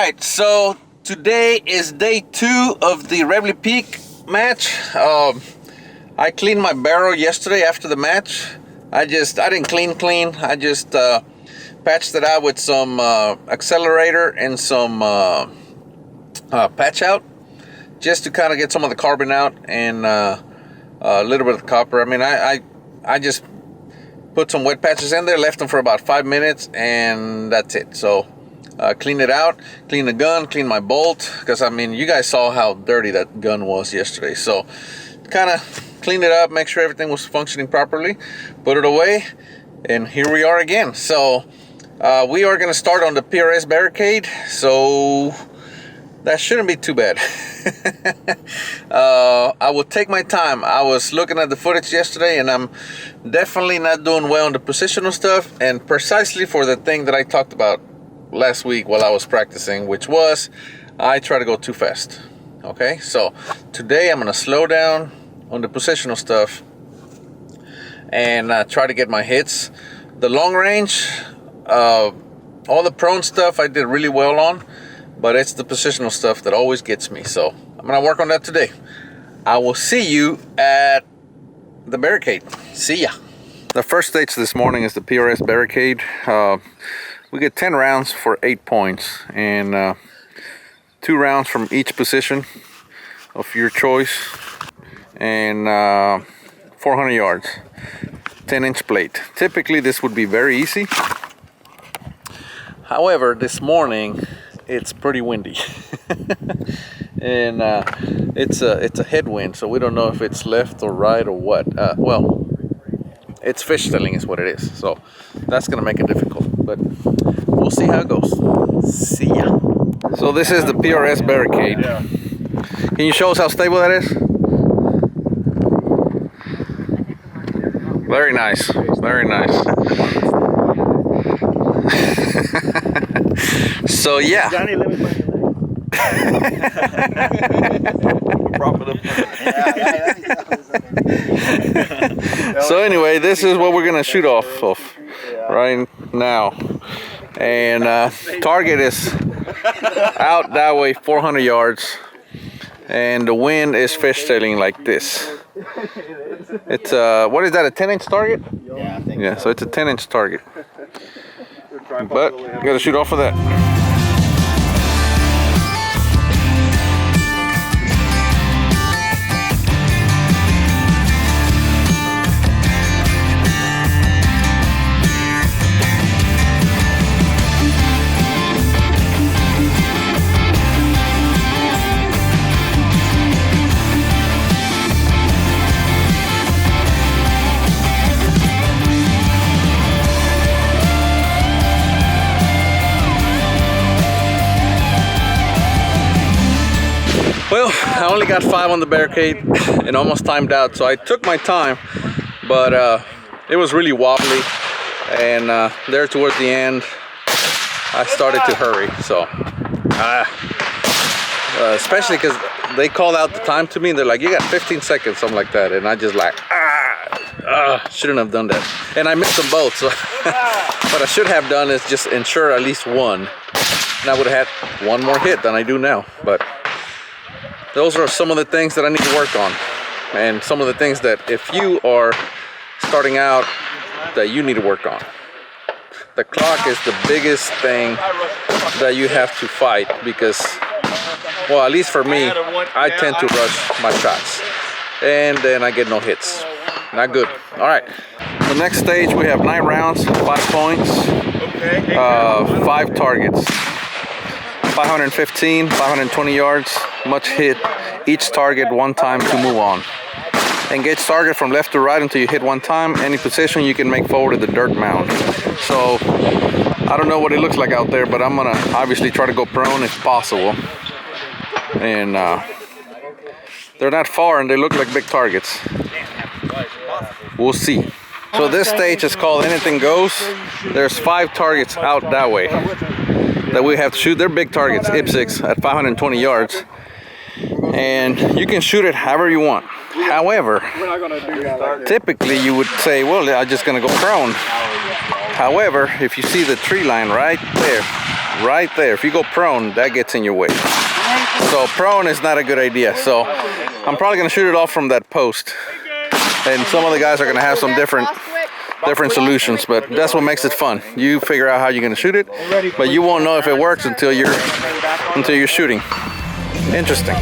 right, so today is day 2 of the Reveille Peak match. I cleaned my barrel yesterday after the match. I didn't clean. I just patched it out with some accelerator and some patch out, just to kind of get some of the carbon out and a little bit of the copper. I mean, I just put some wet patches in there, left them for about 5 minutes, and that's it. So clean it out, clean the gun, clean my bolt, because I mean, you guys saw how dirty that gun was yesterday. So kind of cleaned it up, make sure everything was functioning properly, put it away, and here we are again. So we are going to start on the PRS Barricade, so that shouldn't be too bad. I will take my time. I was looking at the footage yesterday, and I'm definitely not doing well on the positional stuff, and precisely for the thing that I talked about last week while I was practicing, which was I try to go too fast. Okay, so today I'm going to slow down on the positional stuff and try to get my hits. The long range, all the prone stuff I did really well on, but it's the positional stuff that always gets me. So I'm gonna work on that today. I will see you at the Barricade. See ya. The first stage this morning is the PRS Barricade. We get 10 rounds for 8 points, and 2 rounds from each position of your choice, and 400 yards, 10-inch plate. Typically this would be very easy. However, this morning it's pretty windy and it's a headwind, so we don't know if it's left or right or what. Well, it's fishtailing is what it is, so that's gonna make it difficult, but we'll see how it goes. See ya. So this is the PRS Barricade. Can you show us how stable that is? Very nice, very nice. So yeah. Johnny, let me find your So anyway, this is what we're gonna shoot off of right now, and target is out that way, 400 yards, and the wind is fishtailing like this. It's what is that, a 10-inch target? Yeah, I think so it's a 10-inch target, but you gotta shoot off of that. Well, I only got 5 on the Barricade and almost timed out, so I took my time, but it was really wobbly, and there towards the end I started to hurry. So especially because they called out the time to me, they're like, you got 15 seconds, something like that, and I just like shouldn't have done that, and I missed them both. So what I should have done is just ensure at least one, and I would have had one more hit than I do now. But those are some of the things that I need to work on, and some of the things that if you are starting out that you need to work on. The clock is the biggest thing that you have to fight, because, well, at least for me, I tend to rush my shots and then I get no hits. Not good. All right, the next stage we have 9 rounds, 5 points, 5 targets, 515, 520 yards, much hit each target 1 time to move on. Engage target from left to right until you hit 1 time. Any position you can make forward to the dirt mound. So I don't know what it looks like out there, but I'm gonna obviously try to go prone if possible. And they're not far and they look like big targets. We'll see. So this stage is called Anything Goes. There's 5 targets out that way that we have to shoot. They're big targets, IPSCs at 520 yards, and you can shoot it however you want. However, typically you would say, well, I'm just gonna go prone. However, if you see the tree line right there, right there. If you go prone, that gets in your way. So prone is not a good idea. So I'm probably gonna shoot it off from that post. And some of the guys are gonna have some different solutions, but that's what makes it fun. You figure out how you're gonna shoot it, but you won't know if it works until you're shooting. Interesting.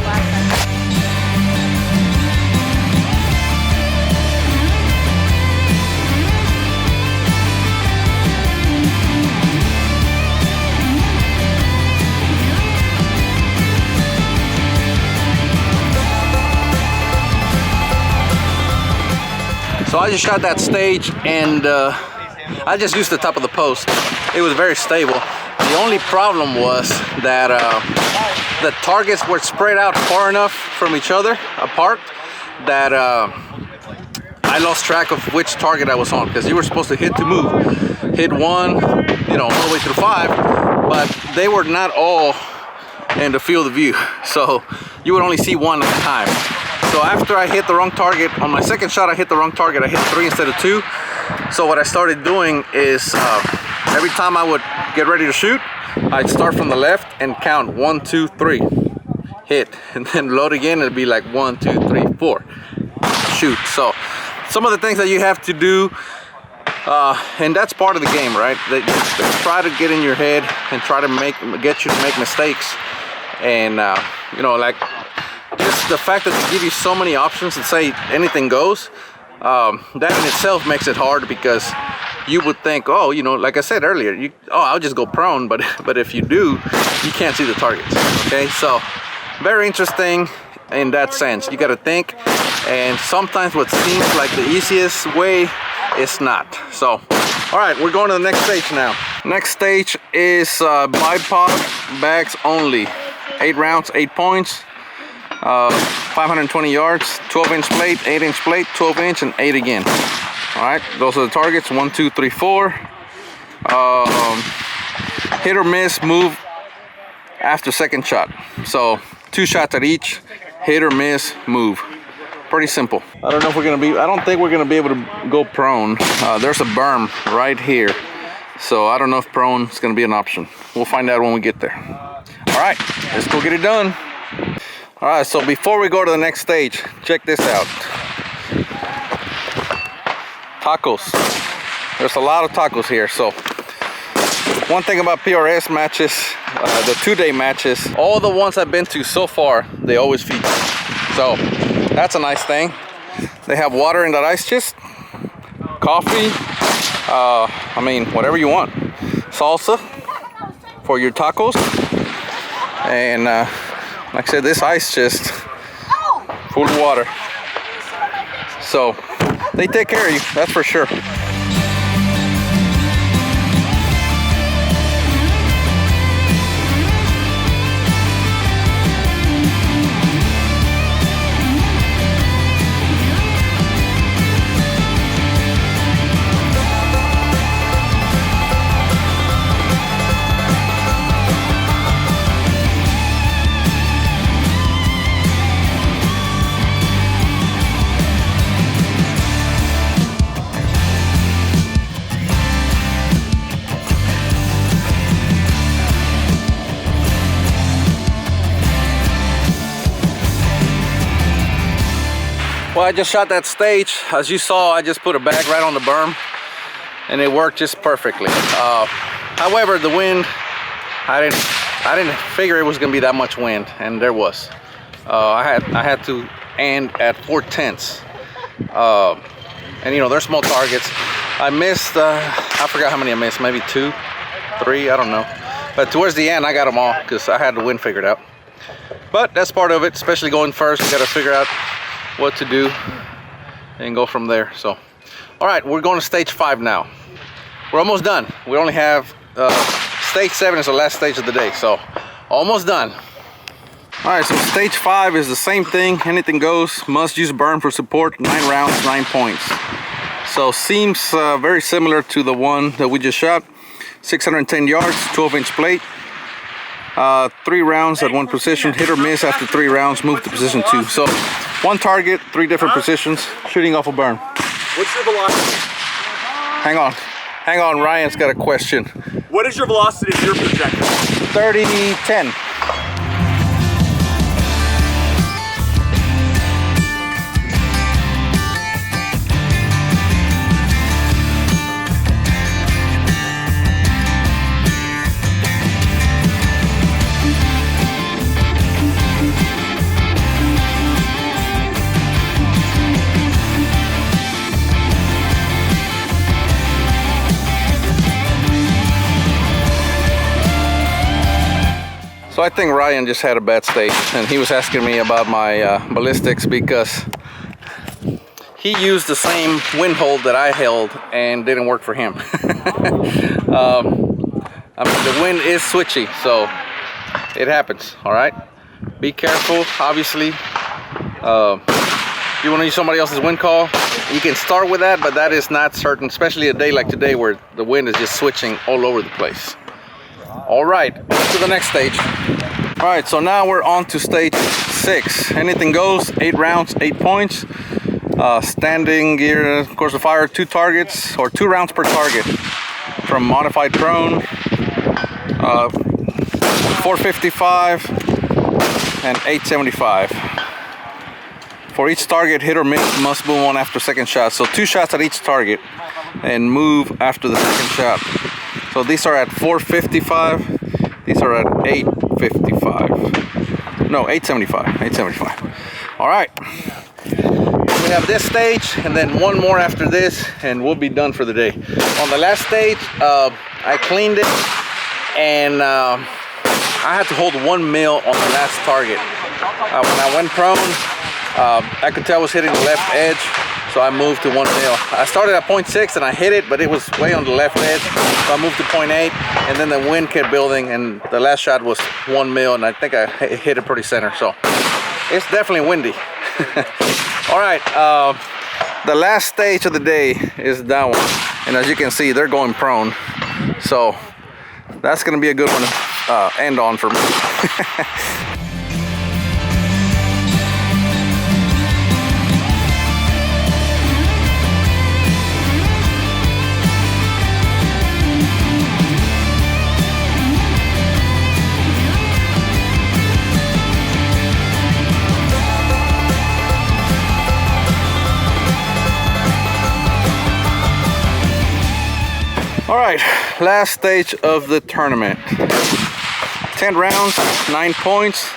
So I just shot that stage, and I just used the top of the post. It was very stable. The only problem was that the targets were spread out far enough from each other, apart, that I lost track of which target I was on, because you were supposed to hit to move. Hit one, you know, all the way through 5, but they were not all in the field of view. So you would only see one at a time. So after I hit the wrong target, on my second shot I hit the wrong target, I hit 3 instead of 2. So what I started doing is every time I would get ready to shoot, I'd start from the left and count 1, 2, 3, hit, and then load again. It'd be like 1, 2, 3, 4, shoot. So some of the things that you have to do, and that's part of the game, right? They try to get in your head and try to get you to make mistakes, and you know, like, just the fact that they give you so many options and say anything goes, that in itself makes it hard, because you would think, oh, you know, like I said earlier, I'll just go prone, but if you do, you can't see the targets. Okay, so very interesting in that sense. You got to think, and sometimes what seems like the easiest way is not. So, all right, we're going to the next stage now. Next stage is Bipod bags only. 8 rounds, 8 points. 520 yards, 12-inch plate, 8-inch plate, 12-inch, and 8 again. All right, those are the targets. 1, 2, 3, 4. Hit or miss, move after second shot. So 2 shots at each. Hit or miss, move. Pretty simple. I don't know if we're gonna be. I don't think we're gonna be able to go prone. There's a berm right here, so I don't know if prone is gonna be an option. We'll find out when we get there. All right, let's go get it done. All right, so before we go to the next stage, check this out. Tacos. There's a lot of tacos here. So one thing about PRS matches, the 2-day matches, all the ones I've been to so far, they always feature. So that's a nice thing. They have water in that ice chest, coffee, I mean, whatever you want. Salsa for your tacos. And like I said, this ice chest full of water. So they take care of you, that's for sure. Well, I just shot that stage. As you saw, I just put a bag right on the berm, and it worked just perfectly. However, the wind, I didn't figure it was gonna be that much wind, and there was. I had to end at 4/10. And you know, they're small targets. I missed, I forgot how many I missed, maybe 2, 3, I don't know. But towards the end, I got them all because I had the wind figured out. But that's part of it, especially going first. You got to figure out what to do and go from there. So, all right, we're going to stage 5 now. We're almost done. We only have stage 7 is the last stage of the day, so almost done. All right, so stage 5 is the same thing. Anything goes. Must use Berm for support. 9 rounds, 9 points. So seems very similar to the one that we just shot. 610 yards, 12-inch plate. 3 rounds at one position. Hit or miss after 3 rounds. Move to position 2. So 1 target, 3 different positions. Shooting off a Berm. What's your velocity? Hang on, Ryan's got a question. What is your velocity of your projector? 30-10. So I think Ryan just had a bad stage, and he was asking me about my ballistics because he used the same wind hold that I held and didn't work for him. I mean, the wind is switchy, so it happens, all right? Be careful, obviously. If you want to use somebody else's wind call, you can start with that, but that is not certain, especially a day like today where the wind is just switching all over the place. All right, to the next stage. All right, so now we're on to stage 6. Anything goes, 8 rounds, 8 points. Standing gear, of course, the fire, 2 targets, or 2 rounds per target. From modified prone, 455 and 875. For each target, hit or miss, must move on after second shot. So 2 shots at each target and move after the second shot. So these are at 455, these are at 855. No, 875, 875. All right, we have this stage and then one more after this and we'll be done for the day. On the last stage, I cleaned it and I had to hold 1 mil on the last target. When I went prone, I could tell I was hitting the left edge. So I moved to 1 mil. I started at 0.6 and I hit it, but it was way on the left edge. So I moved to 0.8 and then the wind kept building and the last shot was 1 mil and I think I hit it pretty center. So it's definitely windy. All right, the last stage of the day is that one. And as you can see, they're going prone. So that's gonna be a good one to end on for me. All right, last stage of the tournament. 10 rounds, 9 points.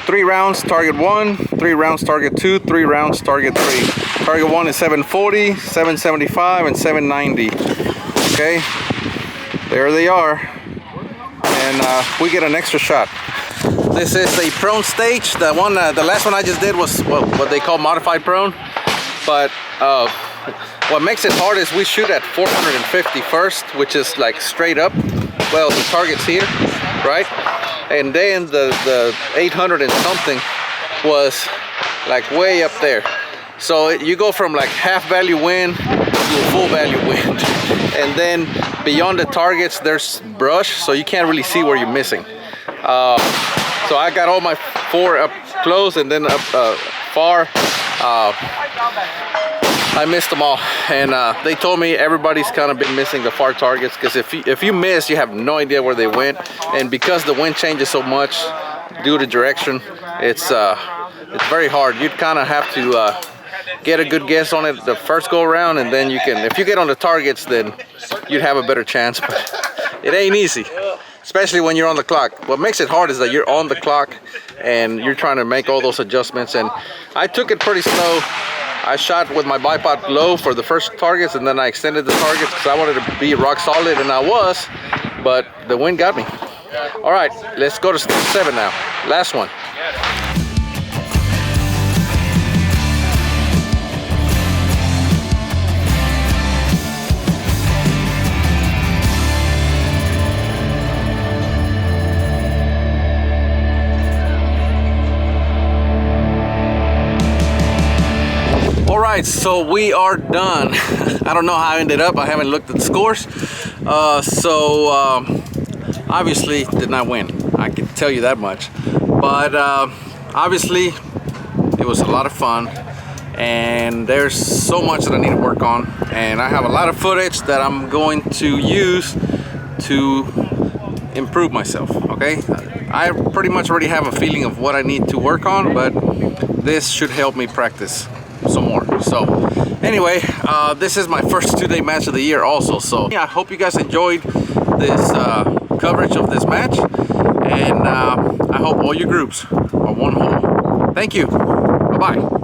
3 rounds, target 1. 3 rounds, target 2. 3 rounds, target 3. Target 1 is 740, 775, and 790. Okay, there they are. And we get an extra shot. This is a prone stage. The last one I just did was what they call modified prone. But what makes it hard is we shoot at 450 first, which is like straight up. Well, the target's here, right? And then the 800 and something was like way up there. So you go from like half value wind to full value wind. And then beyond the targets, there's brush, so you can't really see where you're missing. So I got all my 4 up close and then up far. I missed them all, and they told me everybody's kind of been missing the far targets because if you miss, you have no idea where they went, and because the wind changes so much due to direction, it's very hard. You'd kind of have to get a good guess on it the first go around, and then you can, if you get on the targets, then you'd have a better chance. But it ain't easy, especially when you're on the clock. What makes it hard is that you're on the clock and you're trying to make all those adjustments, and I took it pretty slow. I shot with my bipod low for the first targets, and then I extended the targets because I wanted to be rock solid, and I was, but the wind got me. All right, let's go to stage 7 now. Last one. Alright, so we are done. I don't know how I ended up. I haven't looked at the scores. Obviously did not win. I can tell you that much. But obviously it was a lot of fun. and there's so much that I need to work on, and I have a lot of footage that I'm going to use to improve myself. Okay, I pretty much already have a feeling of what I need to work on, but this should help me practice some more. So anyway, this is my first 2-day match of the year also, so yeah, I hope you guys enjoyed this coverage of this match, and I hope all your groups are one whole. Thank you. Bye-bye.